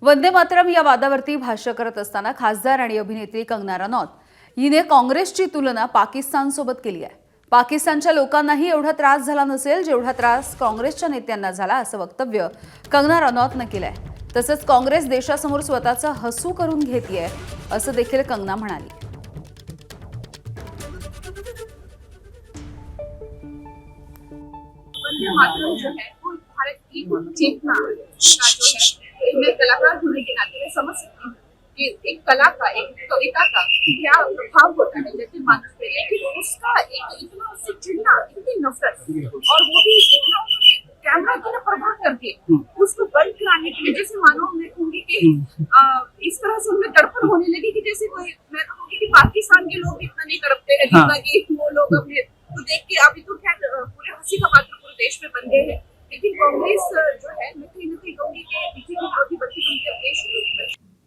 वंदे मातरम या वादावरती भाष्य करत असताना खासदार आणि अभिनेत्री कंगना रनौत हिने काँग्रेसची तुलना पाकिस्तानसोबत केली आहे। पाकिस्तानच्या लोकांनाही एवढा त्रास झाला नसेल जेवढा त्रास काँग्रेसच्या नेत्यांना झाला असं वक्तव्य कंगना रनौतने केलंय। तसंच काँग्रेस देशासमोर स्वतःचं हसू करून घेतेय असं देखील कंगना म्हणाली। वंदे मातरम जो है वो भारत की चेतना का जो है, मैं कलाकार होने के नाते मैं समझ सकती हूँ कि एक कला का, एक कविता का क्या प्रभाव होता है जैसे मानस पे, लेकिन उसका एक इतना उससे चिढ़ना, इतनी नफरत, और वो भी इतना उन्होंने कैमरा की ना प्रभाव करके उसको बंद कराने के लिए, जैसे मानो मैं कहूँगी कि इस तरह से उनमें तड़पन होने लगी कि जैसे कोई, मैं कहूँगी कि पाकिस्तान के लोग इतना नहीं तड़पते हैं जितना कि वो लोग अपने तो देख के अभी तो खैर पूरे हंसी का पात्र पूरे देश में बन गए हैं। लेकिन कांग्रेस जो है, मैं कहीं ना कहीं कहूंगी कि बीजेपी विरोधी बनती बनती